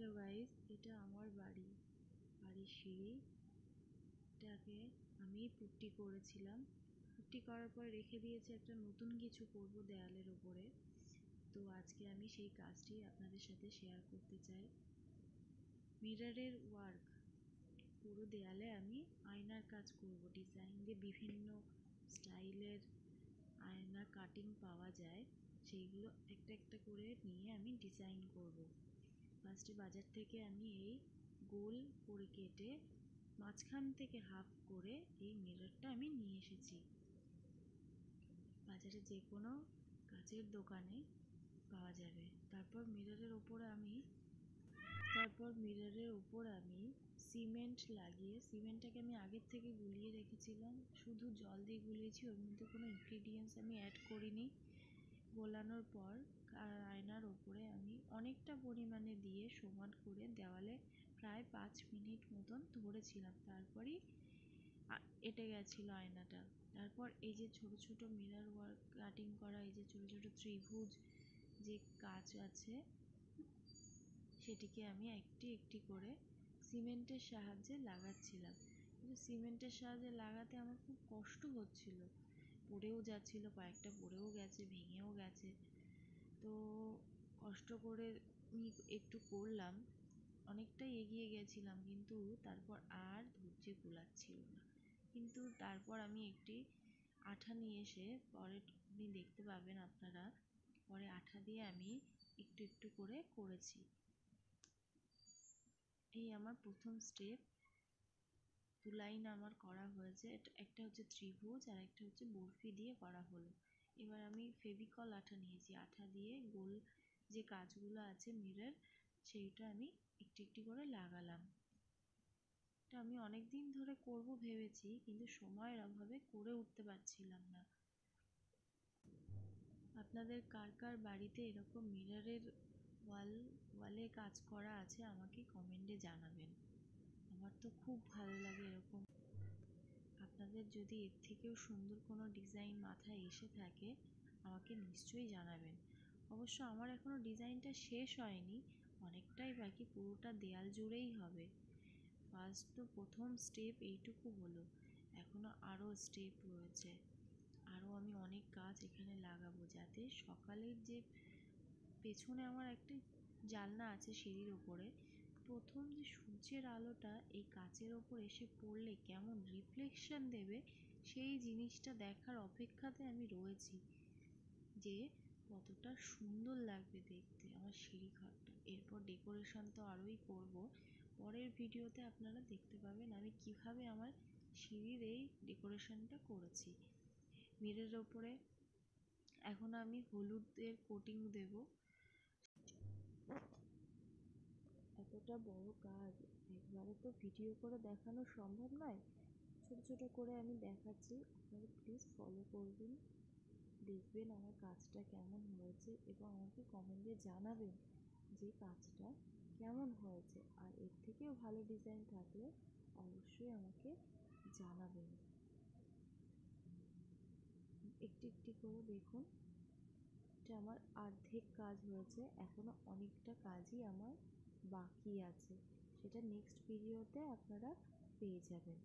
Hello guys, এটা আমার বাড়ির সিঁড়ি। এটাকে আমি পুট্টি করেছিলাম। পুট্টি করার পর রেখে দিয়েছি, একটা নতুন কিছু করব দেয়ালের ওপরে। তো আজকে আমি সেই কাজটি আপনাদের সাথে শেয়ার করতে চাই। মিররের ওয়ার্ক, পুরো দেয়ালে আমি আয়নার কাজ করব। ডিজাইন দিয়ে বিভিন্ন স্টাইলের আয়না কাটিং পাওয়া যায়, সেইগুলো একটা একটা করে নিয়ে আমি ডিজাইন করব। ফার্স্টে বাজার থেকে আমি এই গোল করে কেটে মাঝখান থেকে হাফ করে এই মিররটা আমি নিয়ে এসেছি। বাজারে যে কোনো কাচের দোকানে পাওয়া যাবে। তারপর মিররের উপর আমি সিমেন্ট লাগিয়ে, সিমেন্টটাকে আমি আগের থেকে গুলিয়ে রেখেছিলাম, শুধু জল দিয়ে গুলিয়েছি, ওর মধ্যে কোনো ইনগ্রিডিয়েন্টস আমি অ্যাড করিনি। গোলানোর পর আয়নার ওপরে আমি অনেকটা পরিমাণে দিয়ে সমান করে দেওয়ালে প্রায় 5 মিনিট মতন ধরেছিলাম। তারপরই এঁটে গেছিলো আয়নাটা। তারপর এই যে ছোট ছোট মিরর ওয়ার্ক কাটিং করা, এই যে ছোট ছোট ত্রিভুজ যে কাজ আছে, সেটিকে আমি একটি একটি করে সিমেন্টের সাহায্যে লাগাচ্ছিলাম। কিন্তু সিমেন্টের সাহায্যে লাগাতে আমার খুব কষ্ট হচ্ছিল, পড়েও যাচ্ছিল, কয়েকটা পড়েও গেছে, ভেঙেও গেছে। তো কষ্ট করে আমি একটু করলাম, অনেকটাই এগিয়ে গেছিলাম, কিন্তু তারপর আর ধৈর্য কুলাচ্ছিল না। কিন্তু তারপর আমি একটি আঠা নিয়ে এসে, পরে আপনি দেখতে পাবেন আপনারা, পরে আঠা দিয়ে আমি একটু একটু করে করেছি। এই আমার প্রথম স্টেপ, 2 লাইন আমার করা হয়েছে। একটা হচ্ছে ত্রিভুজ আর একটা হচ্ছে বরফি দিয়ে করা হলো। এবার আমি ফেভিকল আঠা নিয়েছি, আঠা দিয়ে গোল যে কাজগুলো আছে মিরর, সেইটা আমি একটু একটু করে লাগালাম। এটা আমি অনেক দিন ধরে করব ভেবেছি, কিন্তু সময়ের অভাবে করে উঠতে পারছিলাম না। আপনাদের কার কার বাড়িতে এরকম মিররের ওয়ালে কাজ করা আছে আমাকে কমেন্টে জানাবেন। আমার তো খুব ভালো লাগে এরকম। আপনাদের যদি এর থেকেও সুন্দর কোনো ডিজাইন মাথায় এসে থাকে আমাকে নিশ্চয়ই জানাবেন। অবশ্য আমার এখনও ডিজাইনটা শেষ হয়নি, অনেকটাই বাকি, পুরোটা দেয়াল জুড়েই হবে। প্রথম স্টেপ এইটুকু হলো, এখনও আরও স্টেপ রয়েছে। আরও আমি অনেক কাজ এখানে লাগাবো, যাতে সকালের যে পেছনে আমার একটা জানলা আছে সিঁড়ির ওপরে, প্রথম যে সূর্যের আলোটা এই কাচের ওপর এসে পড়লে কেমন রিফ্লেকশন দেবে, সেই জিনিসটা দেখার অপেক্ষাতে আমি রয়েছি, যে কতটা সুন্দর লাগবে দেখতে আমার সিঁড়ি ঘরটা। এরপর ডেকোরেশন তো আরোই করব, পরের ভিডিওতে আপনারা দেখতে পাবেন আমি কিভাবে আমার সিঁড়ির এই ডেকোরেশনটা করেছি। মিররের ওপরে এখন আমি হলুদের কোটিং দেব। এতটা বড় কাজ একবারে তো ভিডিও করে দেখানো সম্ভব নয়, ছোট ছোট করে আমি দেখাচ্ছি, আপনারা প্লিজ ফলো করবেন, দেখবেন আমার কাজটা কেমন হয়েছে এবং আমাকে কমেন্টে জানাবেন যে কাজটা কেমন হয়েছে। আর এর থেকেও ভালো ডিজাইন থাকলে অবশ্যই আমাকে জানাবেন। একটি একটি করে দেখুন, এটা আমার অর্ধেক কাজ হয়েছে, এখনও অনেকটা কাজই আমার বাকি আছে, সেটা নেক্সট ভিডিওতে আপনারা পেয়ে যাবেন।